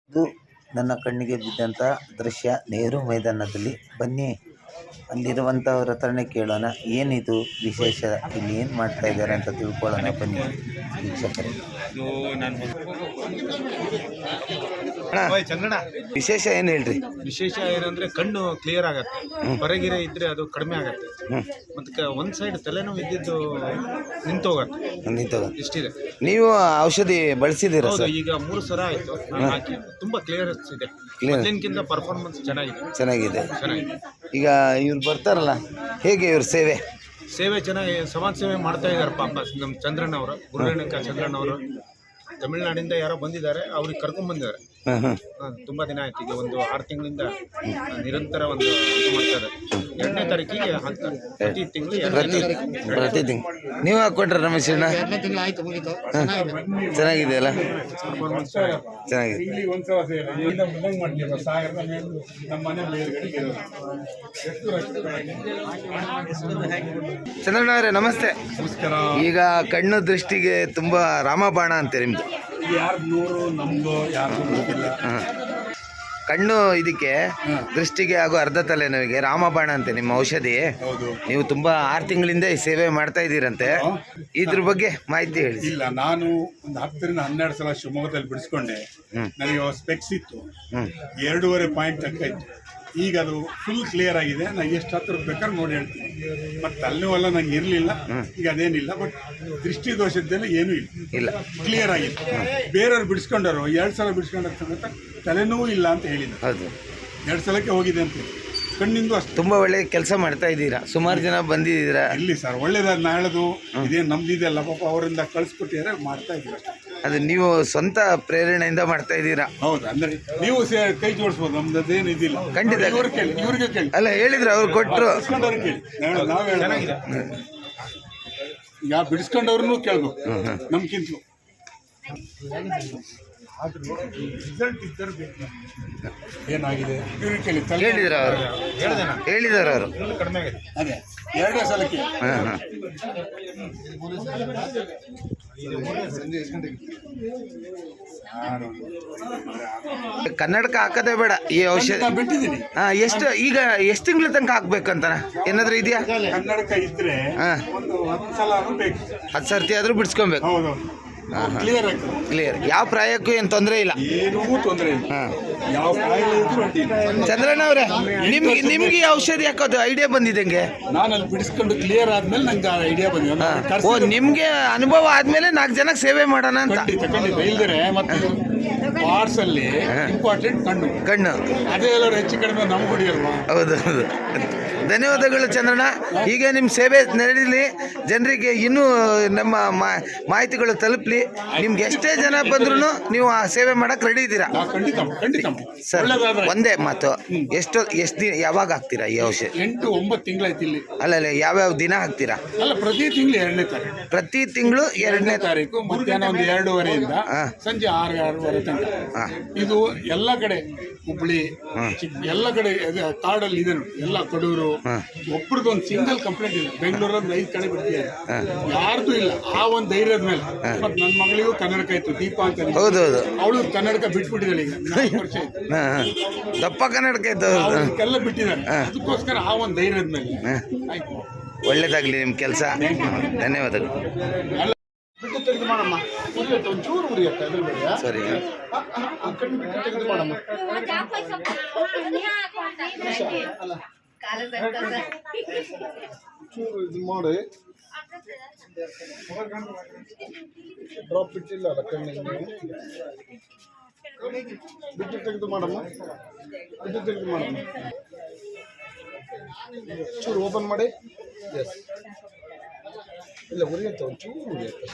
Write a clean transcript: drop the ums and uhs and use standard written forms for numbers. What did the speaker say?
ಇದು ನನ್ನ ಕಣ್ಣಿಗೆ ಬಿದ್ದಂಥ ದೃಶ್ಯ ನೆಹರು ಮೈದಾನದಲ್ಲಿ. ಬನ್ನಿ ಅಲ್ಲಿರುವಂಥವ್ರ ಹತ್ರನೇ ಕೇಳೋಣ, ಏನಿದು ವಿಶೇಷ, ಇಲ್ಲಿ ಏನು ಮಾಡ್ತಾ ಇದ್ದಾರೆ ಅಂತ ತಿಳ್ಕೊಳ್ಳೋಣ ಬನ್ನಿ ವೀಕ್ಷಕರೇ. ಚಂದ್ರಣ್ಣ, ವಿಶೇಷ ಏನು ಹೇಳ್ರಿ? ವಿಶೇಷ ಏನಂದ್ರೆ ಕಣ್ಣು ಕ್ಲಿಯರ್ ಆಗತ್ತೆ, ಹೊರಗಿರೆ ಇದ್ರೆ ಅದು ಕಡಿಮೆ ಆಗತ್ತೆ, ಮತ್ತೆ ಒಂದ್ ಸೈಡ್ ತಲೆನೋವು ಇದ್ದಿದ್ದು ನಿಂತೋಗತ್ತೆ. ಇಷ್ಟಿದೆ. ನೀವು ಔಷಧಿ ಬಳಸಿದ್ದೀರಾ ಸರ್? ಈಗ 3 ಸಲ ಆಯ್ತು ನಾನು ಹಾಕಿ. ತುಂಬಾ ಕ್ಲಿಯರೆನ್ಸ್ ಇದೆ, ಮೊದಲಿನಕ್ಕಿಂತ ಪರ್ಫಾರ್ಮೆನ್ಸ್ ಚೆನ್ನಾಗಿದೆ. ಈಗ ಇವ್ರು ಬರ್ತಾರಲ್ಲ, ಹೇಗೆ ಇವ್ರ ಸೇವೆ ಚೆನ್ನಾಗಿ ಸಮಾಜ ಸೇವೆ ಮಾಡ್ತಾ ಇದ್ದಾರೆ ಪಾಪ. ನಮ್ಮ ಚಂದ್ರಣ್ಣವರು, ಗುರುರೇಣುಕ ಚಂದ್ರಣ್ಣವರು ತಮಿಳ್ನಾಡಿಂದ ಯಾರೋ ಬಂದಿದ್ದಾರೆ, ಅವ್ರಿಗೆ ಕರ್ಕೊಂಡ್ ಬಂದಿದ್ದಾರೆ. ತುಂಬಾ ದಿನ ಆಯ್ತು, ಈಗ ಒಂದು 6 ತಿಂಗಳಿಂದ ನಿರಂತರ ಒಂದು ಇದು ಮಾಡ್ತಾರೆ. 2ನೇ ತಾರೀಕಿಗೆ ಹಾಕ್ತಾರೆ, ಪ್ರತಿ ತಿಂಗಳು. ನೀವು ಹಾಕೊಟ್ರೆ ರಮೇಶ್ ಅಣ್ಣ? ಚೆನ್ನಾಗಿದೆಯಲ್ಲ? ಚೆನ್ನಾಗಿದೆ. ಚಂದ್ರಣ್ಣ ಅವರೇ ನಮಸ್ತೆ. ಈಗ ಕಣ್ಣು ದೃಷ್ಟಿಗೆ ತುಂಬಾ ರಾಮಬಾಣ ಅಂತೆ ನಿಮ್ದು. ಕಣ್ಣು ಇದಕ್ಕೆ ದೃಷ್ಟಿಗೆ ಹಾಗೂ ಅರ್ಧ ತಲೆನೋವಿಗೆ ರಾಮಬಾಣ ಅಂತೆ ನಿಮ್ಮ ಔಷಧಿ. ನೀವು ತುಂಬಾ 6 ತಿಂಗಳಿಂದ ಈ ಸೇವೆ ಮಾಡ್ತಾ ಇದ್ದೀರಂತೆ, ಇದ್ರ ಬಗ್ಗೆ ಮಾಹಿತಿ ಹೇಳಿ. ಇಲ್ಲ, ನಾನು ಒಂದು 10 ರಿಂದ 12 ಸಲ ಶಿವಮೊಗ್ಗದಲ್ಲಿ ಬಿಡಿಸ್ಕೊಂಡೆ. ನನಗೆ ಸ್ಪೆಕ್ಸ್ ಇತ್ತು, 2.5 ಪಾಯಿಂಟ್ ತನಕ ಇತ್ತು. ಈಗ ಅದು ಫುಲ್ ಕ್ಲಿಯರ್ ಆಗಿದೆ. ನಾನು ಎಷ್ಟು ಹತ್ರ ಬೇಕಾದ್ರೆ ನೋಡಿ ಹೇಳ್ತೀನಿ. ಮತ್ತು ತಲೆನೋವೆಲ್ಲ ನಂಗೆ ಇರಲಿಲ್ಲ, ಈಗ ಅದೇನಿಲ್ಲ. ಬಟ್ ದೃಷ್ಟಿ ದೋಷದಲ್ಲಿ ಏನೂ ಇಲ್ಲ, ಕ್ಲಿಯರ್ ಆಗಿದೆ. ಬೇರೆಯವ್ರು ಬಿಡಿಸ್ಕೊಂಡರು 2 ಸಲ ಬಿಡಿಸ್ಕೊಂಡ್ರ ಸಮೇತ ತಲೆನೋವು ಇಲ್ಲ ಅಂತ ಹೇಳಿದ್ರು. ಹೌದು, 2 ಸಲಕ್ಕೆ ಹೋಗಿದೆ ಅಂತ. ಕಣ್ಣಿಂದು ಅಷ್ಟು ತುಂಬಾ ಒಳ್ಳೆ ಕೆಲಸ ಮಾಡ್ತಾ ಇದ್ದೀರಾ, ಸುಮಾರು ಜನ ಬಂದಿದ್ದೀರಾ. ಇಲ್ಲಿ ಸರ್ ಒಳ್ಳೇದಾದ ನಾಳೆದು ಇದೇನು ನಮ್ದಿದೆಲ್ಲ ಪಾಪ ಅವರಿಂದ ಕಳಿಸ್ಕೊಟ್ಟಿದ್ದಾರೆ, ಮಾಡ್ತಾ ಇದ್ದೀರಾ. ಅದು ನೀವು ಸ್ವಂತ ಪ್ರೇರಣೆಯಿಂದ ಮಾಡ್ತಾ ಇದ್ದೀರಾ? ಹೌದು, ಅಂದ್ರೆ ನೀವು ಕೈ ಜೋಡಿಸ್ಬೋದು, ನಮ್ದೇನು ಇದಿಲ್ಲ. ಖಂಡಿತ. ಇವ್ರಿಗೆ ಕೇಳಿ ಅಲ್ಲ, ಹೇಳಿದ್ರು ಅವ್ರು ಕೊಟ್ಟರು. ಕೇಳಿ, ನಾವೇ ಈಗ ಬಿಡಿಸ್ಕೊಂಡವ್ರನ್ನೂ ಕೇಳ್ಬೇಕು ನಮ್ಗಿಂತಲೂ. ರಿಸಲ್ಟ್ ಇದ್ದರೆ ಬೇಕು. ಏನಾಗಿದೆ ಇವ್ರಿಗೆ ಕೇಳಿ. ಹೇಳಿದಾರೆ ಅವರು. ಕಡಿಮೆ ಆಗಿದೆ. ಅದೇ 2ನೇ ಸಲಕ್ಕೆ. ಕನ್ನಡಕ ಹಾಕೋದೇ ಬೇಡ ಈ ಔಷಧಿ ಬಿಟ್ಟಿದ್ದೀನಿ. ಎಷ್ಟು ತಿಂಗಳ ತನಕ ಹಾಕ್ಬೇಕಂತ ಏನಾದ್ರು ಇದೆಯಾ? ಕನ್ನಡಕ ಇದ್ರೆ ಒಂದು 10 ಸಲ ಬೇಕು, 10 ಸರ್ತಿ ಆದ್ರೂ ಬಿಡಿಸ್ಕೊಬೇಕು. ಹೌದು, ಕ್ಲಿಯರ್. ಯಾವ ಪ್ರಾಯಕ್ಕೂ ಏನು ತೊಂದರೆ ಇಲ್ಲ, ಏನೂ ತೊಂದರೆ ಇಲ್ಲ. ಯಾವ ಕಾಯಿಲೆ ಇದ್ರೂ ಅಡ್ಡಿಲ್ಲ. ಚಂದ್ರಣ್ಣ ಅವರೇ, ನಿಮ್ಗೆ ಔಷಧಿ ಹಾಕೋದು ಐಡಿಯಾ ಬಂದಿದ್ದಂಗೆ? ನಾನು ಅಲ್ಲಿ ಬಿಡಿಸ್ಕೊಂಡು ಕ್ಲಿಯರ್ ಆದ್ಮೇಲೆ ನಂಗೆ ಐಡಿಯಾ ಬಂದಿದೆ. ನಿಮ್ಗೆ ಅನುಭವ ಆದ್ಮೇಲೆ 4 ಜನಕ್ಕೆ ಸೇವೆ ಮಾಡೋಣ ಅಂತ. ಖಂಡಿತ ಇಲ್ದರೆ ಮತ್ತೆ ಪಾರ್ಟ್ಸ್ ಅಲ್ಲಿ ಇಂಪಾರ್ಟೆಂಟ್ ಕಣ್ಣು ಅದೇ ಎಲ್ಲರೂ ಹೆಚ್ಚು ಕಡಿಮೆ ನಮ್ಗೆ ಹೊಡಿಯಲ್ವಾ? ಹೌದು. ಧನ್ಯವಾದಗಳು ಚಂದ್ರಣ್ಣ. ಹೀಗೆ ನಿಮ್ಮ ಸೇವೆ ನಡೀಲಿ, ಜನರಿಗೆ ಇನ್ನೂ ನಮ್ಮ ಮಾಹಿತಿಗಳು ತಲುಪಲಿ. ನಿಮ್ಗೆ ಎಷ್ಟೇ ಜನ ಬಂದ್ರೂ ನೀವು ಆ ಸೇವೆ ಮಾಡಕ್ಕೆ ರೆಡಿ ಇದ್ದೀರಾ? ಸರ್, ಒಂದೇ ಮಾತು, ಎಷ್ಟು ದಿನ ಯಾವಾಗ ಹಾಕ್ತೀರಾ ಈ ಔಷಧಿ? 8-9 ತಿಂಗಳಾಯ್ತು ಇಲ್ಲಿ. ಅಲ್ಲ, ಯಾವ್ಯಾವ ದಿನ ಹಾಕ್ತೀರಾ? ಅಲ್ಲ, ಪ್ರತಿ ತಿಂಗಳು 2ನೇ ತಾರೀಕು. ಪ್ರತಿ ತಿಂಗಳು 2ನೇ ತಾರೀಕು ಮಧ್ಯಾಹ್ನ ಒಂದು 2:30ಯಿಂದ ಸಂಜೆ 6:30 ತನಕ. ಇದು ಎಲ್ಲ ಕಡೆ, ಹುಬ್ಳಿ ಎಲ್ಲ ಕಡೆ ಕಾಡಲ್ಲಿ ಇದೆ ನೋಡಿ, ಎಲ್ಲ ಕಡೂರು. ಒಬ್ಬರದೊಂದು ಸಿಂಗಲ್ ಕಂಪ್ಲೇಂಟ್ ಇಲ್ಲ. ಬೆಂಗಳೂರಲ್ಲಿ 5 ಕಡೆ ಬಿಡ್ತಿದ್ದಾರೆ, ಯಾರ್ದು ಇಲ್ಲ. ಆ ಒಂದು ಧೈರ್ಯದ ಮೇಲೆ. ಮತ್ತೆ ನನ್ನ ಮಗಳಿಗೂ ಕನ್ನಡಕ ಇತ್ತು, ದೀಪಾ ಅಂತ. ಹೌದೌದು, ಅವಳು ಕನ್ನಡಕ ಬಿಟ್ಬಿಟ್ಟಿದ್ದಾಳೆ. ಈಗ 4 ವರ್ಷ ಆಯ್ತು, ದಪ್ಪ ಕನ್ನಡಕ ಇತ್ತು, ಎಲ್ಲ ಬಿಟ್ಟಿದ್ದಾರೆ. ಅದಕ್ಕೋಸ್ಕರ ಆ ಒಂದು ಧೈರ್ಯದ ಮೇಲೆ ಆಯ್ತು. ಒಳ್ಳೇದಾಗ್ಲಿ ನಿಮ್ಮ ಕೆಲಸ. ಧನ್ಯವಾದಗಳು. ಬಿಟ್ಟು ತೆಗೆದು ಮಾಡಮ್ಮ, ಉರಿಯುತ್ತೆ, ಒಂಚೂರು ಉರಿಯುತ್ತೆ, ಅದ್ರ ಬೇಡ. ಸರಿ, ಕಣ್ಣು ಬಿಟ್ಟು ತೆಗೆದು ಮಾಡಮ್ಮ. ಚೂರು ಇದು ಮಾಡಿ, ಡ್ರಾಪ್ ಬಿಟ್ಟಿಲ್ಲ ಅಲ್ಲ ಕಣ್ಣಿಗೆ. ಬಿಟ್ಟು ತೆಗೆದು ಮಾಡಮ್ಮ, ಬಿಟ್ಟು ತೆಗೆದು ಮಾಡಮ್ಮ. ಚೂರು ಓಪನ್ ಮಾಡಿ. ಎಸ್, ಇಲ್ಲ ಉರಿಯುತ್ತೆ, ಒಂಚೂರು ಉರಿಯುತ್ತೆ.